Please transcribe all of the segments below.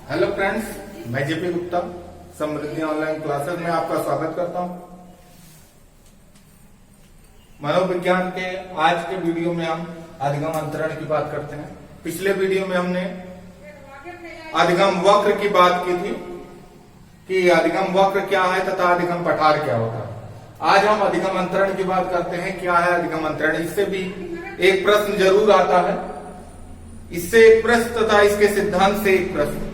Hello friends, मैं JP Gupta समृद्धि online classes में आपका स्वागत करता हूं। मनोविज्ञान के आज के वीडियो में हम अधिगम अंतरण की बात करते हैं। पिछले वीडियो में हमने अधिगम वक्र की बात की थी कि अधिगम वक्र क्या है तथा अधिगम पठार क्या होता है। आज हम अधिगम अंतरण की बात करते हैं। क्या है अधिगम अंतरण? इससे भी एक प्रश्न जरूर आता है। इससे एक प्रश्न तथा इसके सिद्धांत से एक प्रश्न।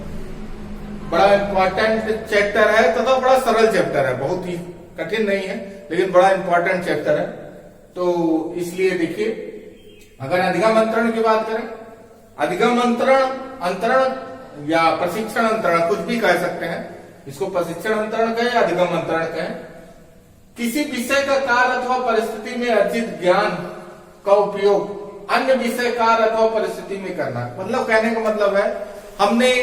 बड़ा इंपॉर्टेंट चैप्टर है तथा बड़ा सरल चैप्टर है, बहुत ही कठिन नहीं है लेकिन बड़ा इंपॉर्टेंट चैप्टर है। तो इसलिए देखिए, अगर अधिगम अंतरण की बात करें, अधिगम अंतरण या प्रशिक्षण अंतरण कुछ भी कह सकते हैं। इसको प्रशिक्षण अंतरण कहें या अधिगम अंतरण कहें। किसी विषय का काल अथवा परिस्थिति में अर्जित ज्ञान का उपयोग अन्य विषय काल अथवा परिस्थिति में करना। मतलब कहने का मतलब है, हमने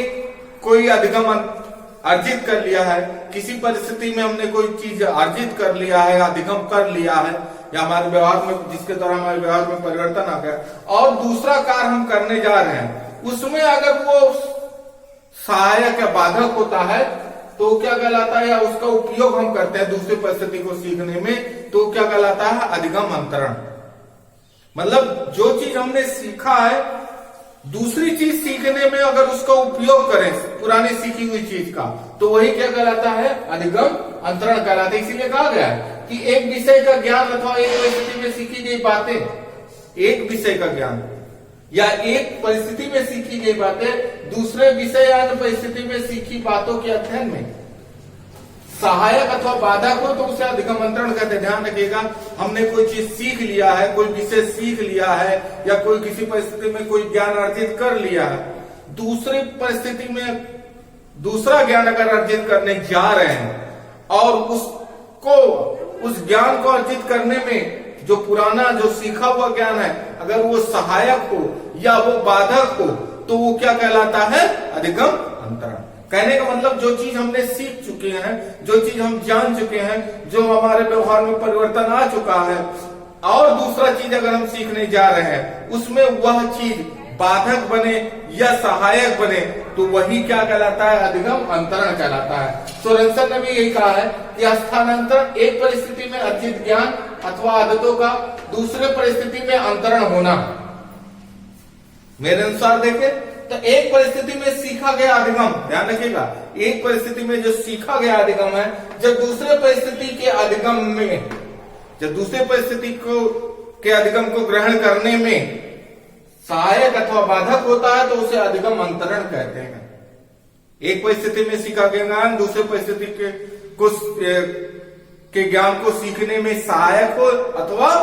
कोई अधिगम अर्जित कर लिया है, किसी परिस्थिति में हमने कोई चीज अर्जित कर लिया है, अधिगम कर लिया है, या हमारे व्यवहार में जिसके द्वारा हमारे व्यवहार में परिवर्तन आ गया और दूसरा कार्य हम करने जा रहे हैं, उसमें अगर वो सहायक या बाधक होता है तो क्या कहलाता है, या उसका उपयोग हम करते हैं दूसरी परिस्थिति को सीखने में, तो क्या कहलाता है? अधिगम अंतरण। मतलब जो चीज हमने सीखा है दूसरी चीज सीखने में अगर उसका उपयोग करें पुरानी सीखी हुई चीज का, तो वही क्या कहलाता है? अधिगम अंतरण कहलाता है। इसीलिए कहा गया है कि एक विषय का ज्ञान अथवा एक परिस्थिति में सीखी गई बातें, एक विषय का ज्ञान या एक परिस्थिति में सीखी गई बातें दूसरे विषय या परिस्थिति में सीखी बातों के अध्ययन में सहायक अथवा बाधक हो तो उसे अधिगम अंतरण कहते हैं। ध्यान रखिएगा, हमने कोई चीज सीख लिया है, कोई विषय सीख लिया है या कोई किसी परिस्थिति में कोई ज्ञान अर्जित कर लिया है, दूसरी परिस्थिति में दूसरा ज्ञान अगर अर्जित करने जा रहे हैं और उसको उस ज्ञान को अर्जित करने में जो पुराना जो सीखा हुआ ज्ञान है अगर वो सहायक हो या वो बाधक हो तो वो क्या कहलाता है? अधिगम अंतरण। कहने का मतलब जो चीज हमने सीख चुके हैं, जो चीज हम जान चुके हैं, जो हमारे व्यवहार में परिवर्तन आ चुका है और दूसरा चीज अगर हम सीखने जा रहे हैं उसमें वह चीज बाधक बने या सहायक बने तो वही क्या कहलाता है? अधिगम अंतरण कहलाता है। सोरेनसन ने भी यही कहा है कि स्थानांतरण एक परिस्थिति में अर्जित ज्ञान अथवा आदतों का दूसरे परिस्थिति में अंतरण होना। मेरे अनुसार देखें तो एक परिस्थिति में सीखा गया अधिगम, ध्यान रखिएगा, एक परिस्थिति में जो सीखा गया अधिगम है जब दूसरे परिस्थिति के अधिगम में, जब दूसरे परिस्थिति को के अधिगम को ग्रहण करने में सहायक अथवा बाधक होता है तो उसे अधिगम अंतरण कहते हैं। एक परिस्थिति में सीखा गया ज्ञान दूसरे परिस्थिति के ज्ञान को सीखने में सहायक हो अथवा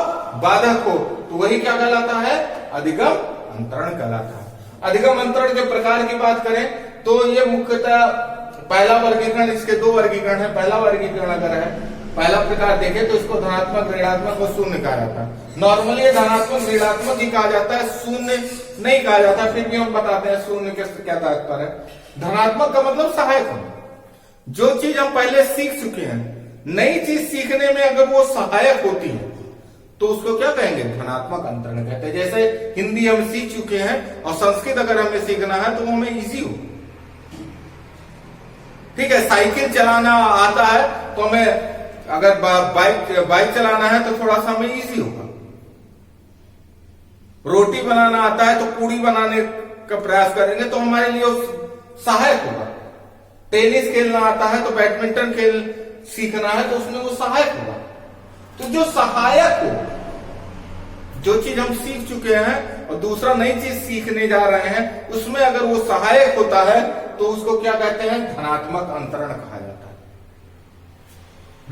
बाधक हो तो वही क्या कहलाता है? अधिगम अंतरण कहलाता है। अधिगम अंतरण के प्रकार की बात करें तो ये मुख्यतः पहला वर्गीकरण, इसके दो वर्गीकरण है। पहला वर्गीकरण अगर है, पहला प्रकार देखें तो इसको धनात्मक, ऋणात्मक और शून्य कहा जाता है। नॉर्मली ये धनात्मक ऋणात्मक ही कहा जाता है, शून्य नहीं कहा जाता, फिर भी हम बताते हैं शून्य के क्या तात्पर्य है। धनात्मक का मतलब सहायक हो, जो चीज हम पहले सीख चुके हैं, नई चीज सीखने में अगर वो सहायक होती है तो उसको क्या कहेंगे? धनात्मक अंतरण कहते हैं। जैसे हिंदी हम सीख चुके हैं और संस्कृत अगर हमें सीखना है तो वो हमें इजी हो। ठीक है, साइकिल चलाना आता है तो हमें अगर बाइक चलाना है तो थोड़ा सा हमें इजी होगा। रोटी बनाना आता है तो पूड़ी बनाने का प्रयास करेंगे तो हमारे लिए सहायक होगा। टेनिस खेलना आता है तो बैडमिंटन खेल सीखना है तो उसमें वो सहायक होगा। तो जो सहायक हो, जो चीज हम सीख चुके हैं और दूसरा नई चीज सीखने जा रहे हैं उसमें अगर वो सहायक होता है तो उसको क्या कहते हैं? धनात्मक अंतरण कहा जाता है।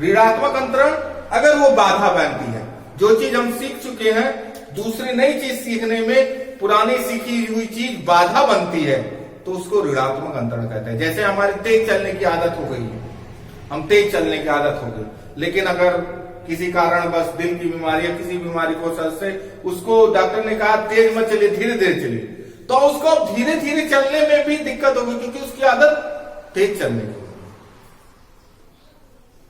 ऋणात्मक अंतरण अगर वो बाधा बनती है, जो चीज हम सीख चुके हैं दूसरी नई चीज सीखने में पुरानी सीखी हुई चीज बाधा बनती है तो उसको ऋणात्मक अंतरण कहते हैं। जैसे हमारी तेज चलने की आदत हो गई है, हम तेज चलने की आदत हो गई, लेकिन अगर किसी कारण बस दिल की बीमारी या किसी बीमारी को वजह से उसको डॉक्टर ने कहा तेज मत चलिए, धीरे धीरे चलिए, तो उसको धीरे धीरे चलने में भी दिक्कत होगी क्योंकि उसकी आदत तेज चलने की,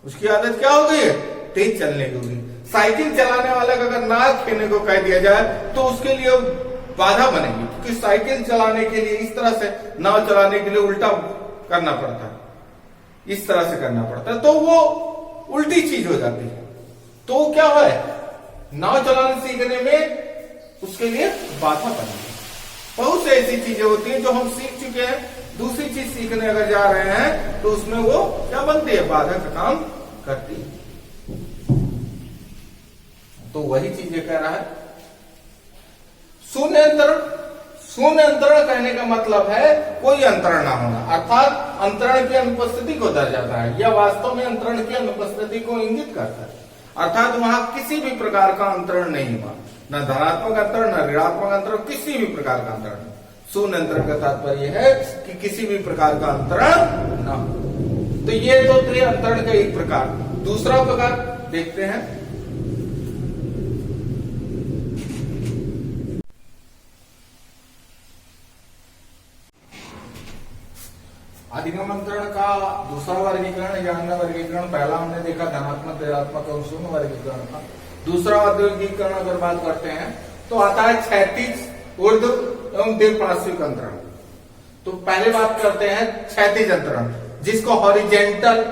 उसकी आदत क्या हो गई है? तेज चलने की होगी। साइकिल चलाने वाले का अगर नाक खेने को कह दिया जाए तो उसके लिए बाधा बनेगी, क्योंकि साइकिल चलाने के लिए इस तरह से, नाव चलाने के लिए उल्टा करना पड़ता है, इस तरह से करना पड़ता है, तो वो उल्टी चीज हो जाती है। तो क्या है, नाव चलाने सीखने में उसके लिए बाधा बनेगी। बहुत से ऐसी चीजें होती हैं जो हम सीख चुके हैं, दूसरी चीज सीखने अगर जा रहे हैं तो उसमें वो क्या बनती है, बाधा का काम करती है। तो वही चीजें कह रहा है। शून्य अंतरण, शून्य अंतरण कहने का मतलब है कोई अंतरण ना होना, अर्थात अंतरण की अनुपस्थिति को दर्शाता है, या वास्तव में अंतरण की अनुपस्थिति को इंगित करता है। अर्थात वहां किसी भी प्रकार का अंतरण नहीं हुआ, न धनात्मक अंतरण, न ऋणात्मक अंतरण, किसी भी प्रकार का अंतरण। शून्य अंतरण का तात्पर्य है कि किसी भी प्रकार का अंतरण न हो। तो ये तो थे अंतरण का एक प्रकार। दूसरा प्रकार देखते हैं, अधिगम अंतरण का दूसरा वर्गीकरण या अन्य वर्गीकरण। पहला हमने देखा धनात्मक, ऋणात्मक और शून्य वर्गीकरण का। दूसरा वर्गीकरण अगर बात करते हैं तो आता है क्षैतिज, ऊर्ध्व एवं दीर्घ पार्श्विक अंतरण। तो पहले बात करते हैं क्षैतिज अंतरण, जिसको हॉरिजेंटल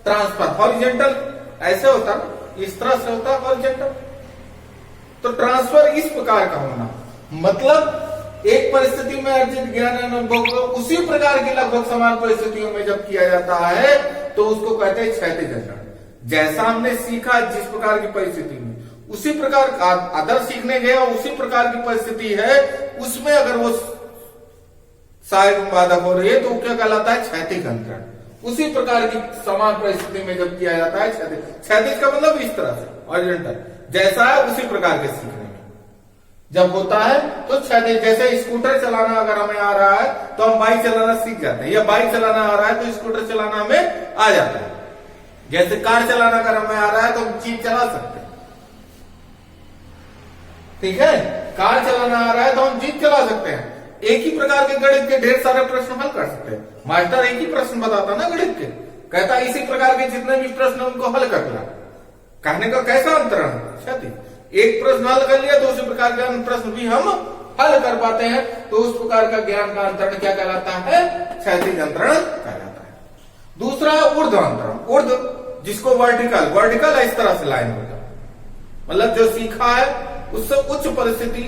ट्रांसफर, हॉरिजेंटल ऐसे होता है, इस तरह से होता है हॉरिजेंटल। तो ट्रांसफर इस प्रकार का होना, मतलब एक परिस्थिति में अर्जित ज्ञान अनुभव को उसी प्रकार की लगभग समान परिस्थितियों में जब किया जाता है तो उसको कहते हैं क्षैतिज अंतरण। जैसा हमने सीखा जिस प्रकार की परिस्थिति में, उसी प्रकार अदर सीखने गया, उसी प्रकार की परिस्थिति है, उसमें अगर वो सहायक बाधक हो रही है तो क्या कहलाता है, क्षैतिज अंतरण। उसी प्रकार की समान परिस्थिति में जब किया जाता है क्षैतिज। क्षैतिज का मतलब इस तरह से हॉरिजॉन्टल, जैसा है उसी प्रकार के सीखने में जब होता है तो क्षैतिज। जैसे स्कूटर चलाना अगर हमें आ रहा है तो हम बाइक चलाना सीख जाते हैं, या बाइक चलाना आ रहा है तो स्कूटर चलाना हमें आ जाता है। जैसे कार चलाना अगर हमें आ रहा है तो हम जीप चला सकते हैं, ठीक है। कार चलाना आ रहा है तो हम जीप चला सकते हैं। एक ही प्रकार के गणित के ढेर सारे प्रश्न हल कर सकते हैं। मास्टर एक ही प्रश्न बताता ना गणित के, कहता इसी प्रकार के जितने भी प्रश्न उनको हल कर लिया। कहने का कैसा अंतरण, क्षैतिज। एक प्रश्न हल कर लिया तो उसी प्रकार के अन्य प्रश्न भी हम हल कर पाते हैं, तो उस प्रकार का ज्ञान का अंतरण क्या कहलाता है, क्षैतिज अंतरण कहलाता है। दूसरा ऊर्ध्व अंतरण, ऊर्ध्व जिसको वर्टिकल, वर्टिकल इस तरह से लाइन होगा, मतलब जो सीखा है उससे उच्च परिस्थिति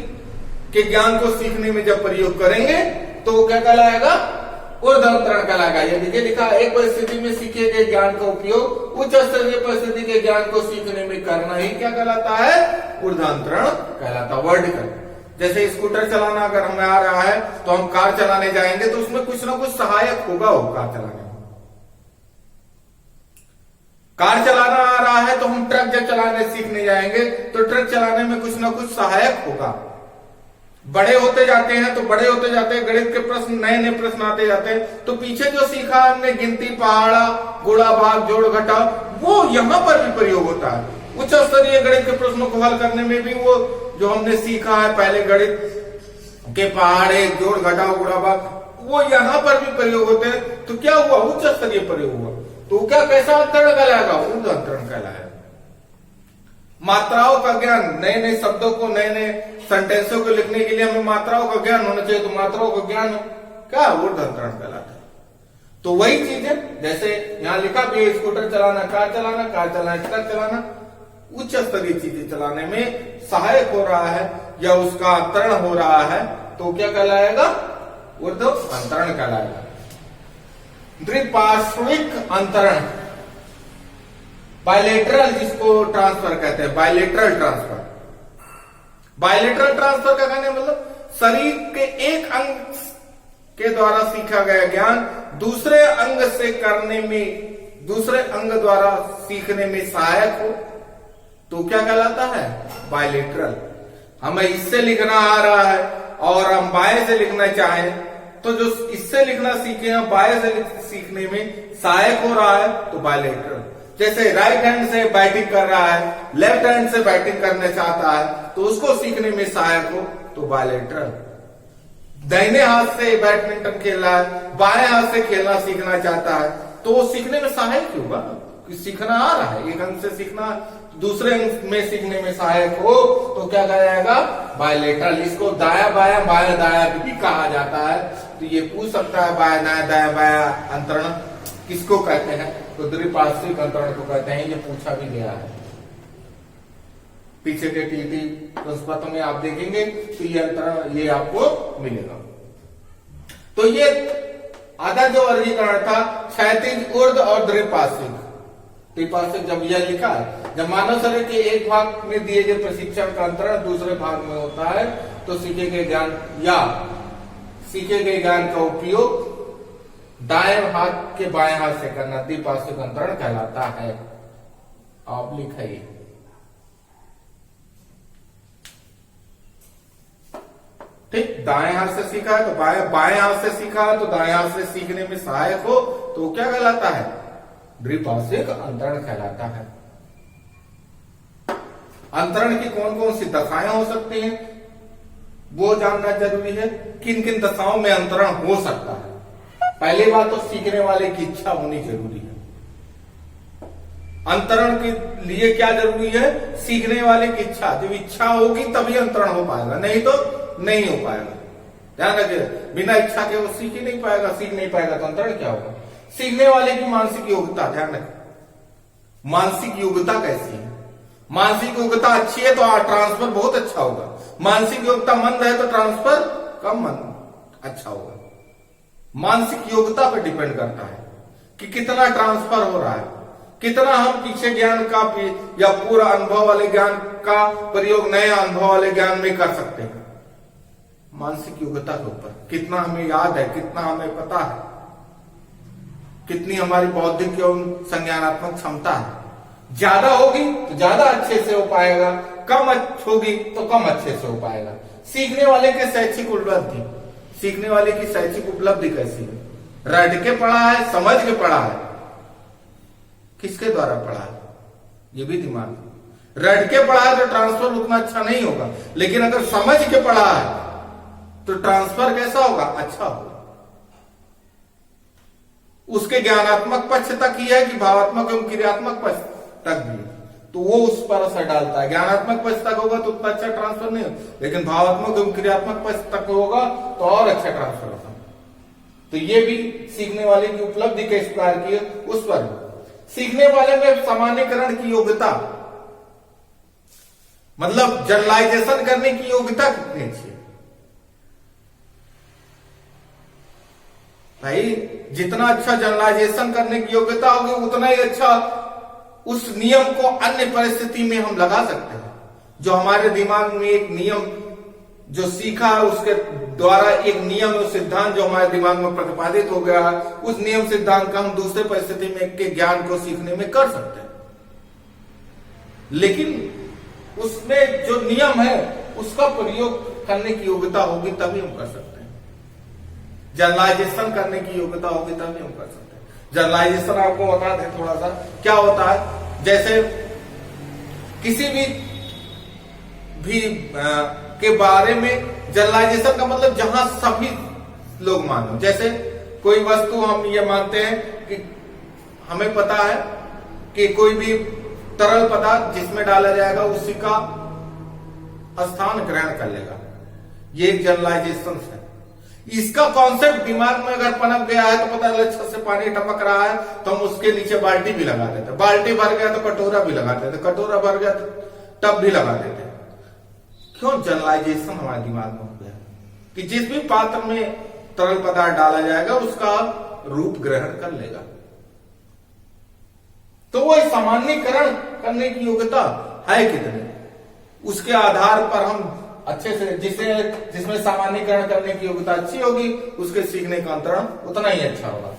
के ज्ञान को सीखने में जब प्रयोग करेंगे तो क्या कहलाएगा, ऊर्ध्व अंतरण कहलाएगा। ये देखिए लिखा, एक परिस्थिति में सीखे गए ज्ञान का उपयोग उच्च स्तरीय परिस्थिति के ज्ञान को सीखने में करना ही क्या कहलाता है, ऊर्ध्व अंतरण कहलाता है, वर्टिकल। जैसे स्कूटर चलाना अगर हमें आ रहा है तो हम कार चलाने जाएंगे तो उसमें कुछ ना कुछ सहायक होगा वो कार चलाने में। कार चलाना आ रहा है तो हम ट्रक जब चलाने सीखने जाएंगे तो ट्रक चलाने में कुछ ना कुछ सहायक होगा। बड़े होते जाते हैं तो बड़े होते जाते हैं, गणित के प्रश्न नए नए प्रश्न आते जाते हैं, तो पीछे जो सीखा हमने गिनती, पहाड़ा, गुणा, भाग, जोड़, घटा, वो यहां पर भी प्रयोग होता है। उच्च स्तरीय गणित के प्रश्नों को हल करने में भी वो जो हमने सीखा है पहले गणित के पहाड़े, जोड़, घटा, गुणा, भाग, वो यहां पर भी प्रयोग होते हैं। तो क्या हुआ, उच्च स्तरीय प्रयोग हुआ। तो क्या कैसा अंतरण कहलाएगा, ऊर्ध्व अंतरण कहलाएगा। मात्राओं का ज्ञान, नए नए शब्दों को, नए नए सेंटेंसों को लिखने के लिए हमें मात्राओं का ज्ञान होना चाहिए, तो मात्राओं का ज्ञान क्या, ऊर्ध्व अंतरण कहलाता है। तो वही चीज है, जैसे यहां लिखा भी है, स्कूटर चलाना, कार चलाना, ट्रक चलाना, उच्च स्तरीय चीजें चलाने में सहायक हो रहा है या उसका अंतरण हो रहा है तो क्या कहलाएगा, ऊर्ध्व अंतरण कहलाएगा। द्विपार्श्विक अंतरण, बायलेटरल जिसको ट्रांसफर कहते हैं, बायलेटरल ट्रांसफर। बायलेटरल ट्रांसफर का कहने मतलब शरीर के एक अंग के द्वारा सीखा गया ज्ञान दूसरे अंग से करने में, दूसरे अंग द्वारा सीखने में सहायक हो तो क्या कहलाता है, बायलेटरल। हमें इससे लिखना आ रहा है और हम बाएं से लिखना चाहें तो जो इससे लिखना सीखे हैं बाएं से सीखने में सहायक हो रहा है तो बायलेटरल। जैसे राइट हैंड से बैटिंग कर रहा है, लेफ्ट हैंड से बैटिंग करना चाहता है तो उसको सीखने में सहायक हो तो बायलेटरल। दाहिने हाथ से बैडमिंटन खेल रहा है, बाएं हाथ से खेलना सीखना चाहता है तो वो सीखने में सहायक होगा, सीखना आ रहा है, एक अंग से सीखना दूसरे में सीखने में सहायक हो तो क्या कहा जाएगा, बायलेटरल। इसको दाया बाया बाया दाया भी कहा जाता है। तो ये पूछ सकता है बाया दाया बाया अंतरण किसको कहते हैं, तो द्विपार्श्विक अंतरण को कहते हैं। ये पूछा भी गया है पीछे के टीटी प्रश्न में आप देखेंगे तो ये अंतरण ये आपको मिलेगा। तो ये आधा जो वर्गीकरण था क्षैतिज ऊर्ध्व और द्विपार्श्विक। द्विपार्श्विक जब यह लिखा है, जब मानव शरीर के एक भाग में दिए गए प्रशिक्षण का अंतरण दूसरे भाग में होता है तो सीखे गए ज्ञान या सीखे गए ज्ञान का उपयोग दाएं हाथ के बाएं हाथ से करना द्विपार्श्विक अंतरण कहलाता है। आप लिखाइए ठीक, दाएं हाथ से सीखा है तो बाएं हाथ से सीखा है तो दाएं हाथ से सीखने में सहायक हो तो क्या कहलाता है, द्विपार्श्विक अंतरण कहलाता है। अंतरण की कौन कौन सी दशाएं हो सकती हैं वो जानना जरूरी है। किन किन दशाओं में अंतरण हो सकता है। पहली बात तो सीखने वाले की इच्छा होनी जरूरी है। अंतरण के लिए क्या जरूरी है, सीखने वाले की इच्छा। जब इच्छा होगी तभी अंतरण हो पाएगा, नहीं तो नहीं हो पाएगा। ध्यान रखिए, बिना इच्छा के वो सीख ही नहीं पाएगा। सीख नहीं पाएगा तो अंतरण क्या होगा। सीखने वाले की मानसिक योग्यता, ध्यान रखें मानसिक योग्यता कैसी है। मानसिक योग्यता अच्छी है तो ट्रांसफर बहुत अच्छा होगा। मानसिक योग्यता मंद है तो ट्रांसफर कम मंद अच्छा होगा। मानसिक योग्यता पर डिपेंड करता है कि कितना ट्रांसफर हो रहा है, कितना हम पीछे ज्ञान का या पूरा अनुभव वाले ज्ञान का प्रयोग नए अनुभव वाले ज्ञान में कर सकते हैं। मानसिक योग्यता के ऊपर कितना हमें याद है, कितना हमें पता है, कितनी हमारी बौद्धिक एवं संज्ञानात्मक क्षमता है। ज्यादा होगी तो ज्यादा अच्छे से हो पाएगा, कम होगी तो कम अच्छे से हो पाएगा। सीखने वाले के शैक्षिक उपलब्धि, सीखने वाले की शैक्षिक उपलब्धि कैसी है, रट के पढ़ा है, समझ के पढ़ा है, किसके द्वारा पढ़ा है, ये भी दिमाग। रट के पढ़ा है तो ट्रांसफर उतना अच्छा नहीं होगा, लेकिन अगर समझ के पढ़ा है तो ट्रांसफर कैसा होगा, अच्छा होगा। उसके ज्ञानात्मक पक्ष तक ही है कि भावात्मक एवं क्रियात्मक पक्ष तक भी, तो वो उस पर असर डालता है। ज्ञानात्मक पक्ष तक होगा तो उतना अच्छा ट्रांसफर नहीं होगा, लेकिन भावात्मक एवं क्रियात्मक पक्ष तक होगा तो और अच्छा ट्रांसफर होगा। तो ये भी सीखने वाले की उपलब्धि किस प्रकार की है उस पर। सीखने वाले में सामान्यकरण की योग्यता, मतलब जनरलाइजेशन करने की योग्यता कितनी अच्छी है। भाई जितना अच्छा जनरलाइजेशन करने की योग्यता होगी उतना ही अच्छा उस नियम को अन्य परिस्थिति में हम लगा सकते हैं। जो हमारे दिमाग में एक नियम जो सीखा है उसके द्वारा एक नियम और सिद्धांत जो हमारे दिमाग में प्रतिपादित हो गया है, उस नियम सिद्धांत का हम दूसरे परिस्थिति में के ज्ञान को सीखने में कर सकते हैं। लेकिन उसमें जो नियम है उसका प्रयोग करने की योग्यता होगी तभी हम कर सकते हैं। जनरलाइजेशन करने की योग्यता होगी तभी हम कर सकते हैं। जनरलाइजेशन आपको बता दें थोड़ा सा क्या होता है। जैसे किसी भी के बारे में जनरलाइजेशन का मतलब जहां सभी लोग मानो। जैसे कोई वस्तु हम ये मानते हैं कि हमें पता है कि कोई भी तरल पदार्थ जिसमें डाला जाएगा उसी का स्थान ग्रहण कर लेगा। ये एक जनरलाइजेशन है। इसका कॉन्सेप्ट दिमाग में अगर पनप गया है तो पता चला छत से पानी टपक रहा है तो हम उसके नीचे बाल्टी भी लगा देते, बाल्टी भर गया तो कटोरा भी लगा देते, कटोरा भर गया तो टब भी लगा देते। क्यों? जनरलाइजेशन हमारे दिमाग में हो गया कि जिस भी पात्र में तरल पदार्थ डाला जाएगा उसका रूप ग्रहण कर लेगा। तो वो सामान्यकरण करने की योग्यता है कितने, उसके आधार पर हम अच्छे से जिसमें सामान्यकरण करने की योग्यता अच्छी होगी उसके सीखने का अंतरण उतना ही अच्छा होगा।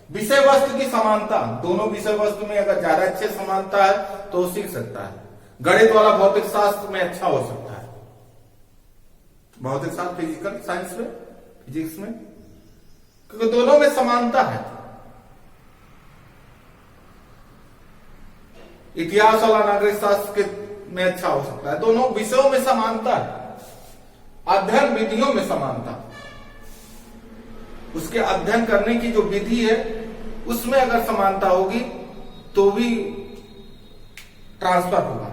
विषय वस्तु की समानता, दोनों विषय वस्तु में अगर ज्यादा अच्छे समानता है तो वो सीख सकता है। गणित वाला भौतिक शास्त्र में अच्छा हो सकता है, भौतिक शास्त्र फिजिकल साइंस में, फिजिक्स में, क्योंकि दोनों में समानता है। इतिहास वाला नागरिक शास्त्र में अच्छा हो सकता है। दोनों विषयों में समानता है। अध्ययन विधियों में समानता, उसके अध्ययन करने की जो विधि है उसमें अगर समानता होगी तो भी ट्रांसफर होगा।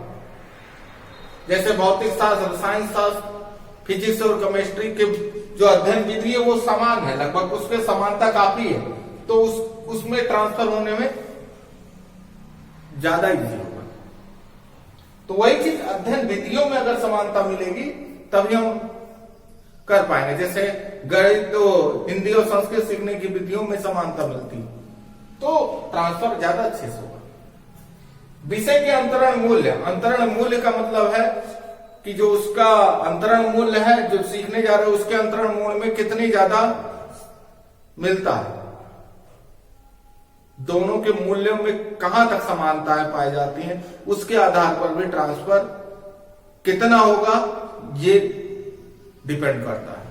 जैसे भौतिक शास्त्र, रसायन शास्त्र, फिजिक्स और केमिस्ट्री के जो अध्ययन विधि है वो समान है, लगभग उसमें समानता काफी है, तो उसमें ट्रांसफर होने में ज्यादा इजी होगा। तो वही चीज अध्ययन विधियों में अगर समानता मिलेगी तभी हम कर पाएंगे। जैसे गणित तो हिंदी और संस्कृत सीखने की विधियों में समानता मिलती तो ट्रांसफर ज्यादा अच्छे से होगा। विषय के अंतरण मूल्य, अंतरण मूल्य का मतलब है कि जो उसका अंतरण मूल्य है, जो सीखने जा रहे हैं उसके अंतरण मूल्य में कितनी ज्यादा मिलता है, दोनों के मूल्यों में कहां तक समानताएं पाई जाती हैं, उसके आधार पर भी ट्रांसफर कितना होगा ये डिपेंड करता है।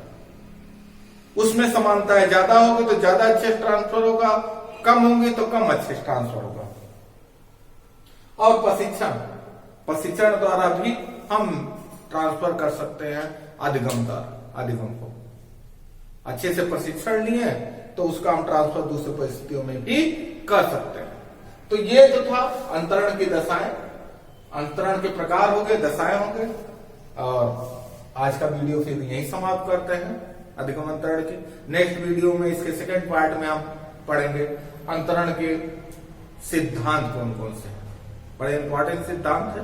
उसमें समानताएं ज्यादा होगी तो ज्यादा अच्छे ट्रांसफर होगा, कम होंगी तो कम अच्छे ट्रांसफर होगा। और प्रशिक्षण द्वारा भी हम ट्रांसफर कर सकते हैं अधिगम को। अच्छे से प्रशिक्षण लिए तो उसका हम ट्रांसफर दूसरी परिस्थितियों में भी कर सकते हैं। तो ये जो था अंतरण की दशाएं, अंतरण के प्रकार हो गए, दशाएं हो गए। और आज का वीडियो फिर यही समाप्त करते हैं अधिगम अंतरण की। नेक्स्ट वीडियो में इसके सेकंड पार्ट में हम पढ़ेंगे अंतरण के सिद्धांत कौन कौन से हैं, बड़े इंपॉर्टेंट सिद्धांत है,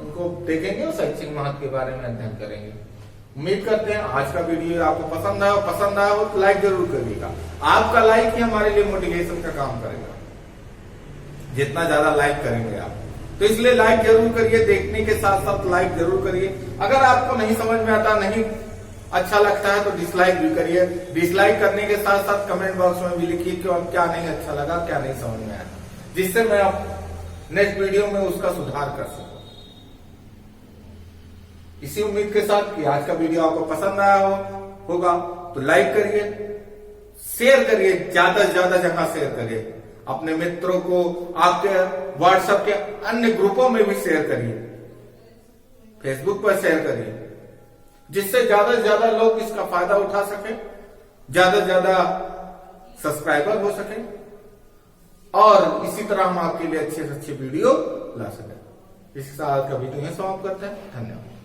उनको देखेंगे और शैक्षिक महत्व के बारे में अध्ययन करेंगे। उम्मीद करते हैं आज का वीडियो आपको पसंद आया हो तो लाइक जरूर करिएगा। आपका लाइक ही हमारे लिए मोटिवेशन का काम करेगा, जितना ज्यादा लाइक करेंगे आप, तो इसलिए लाइक जरूर करिए, देखने के साथ साथ लाइक जरूर करिए। अगर आपको नहीं समझ में आता, नहीं अच्छा लगता है तो डिसलाइक भी करिए। डिसलाइक करने के साथ साथ कमेंट बॉक्स में भी लिखिए कि अब क्या नहीं अच्छा लगा, क्या नहीं समझ में आया, जिससे मैं आप नेक्स्ट वीडियो में उसका सुधार कर सकूं। इसी उम्मीद के साथ कि आज का वीडियो आपको पसंद आया होगा तो लाइक करिए, शेयर करिए, ज्यादा से ज्यादा जगह शेयर करिए, अपने मित्रों को, आपके व्हाट्सएप के अन्य ग्रुपों में भी शेयर करिए, फेसबुक पर शेयर करिए, जिससे ज्यादा से ज्यादा लोग इसका फायदा उठा सके, ज्यादा से ज्यादा सब्सक्राइबर हो सके और इसी तरह हम आपके लिए अच्छे से अच्छे वीडियो ला सके। इसी साथ का वीडियो समाप्त करते हैं। धन्यवाद।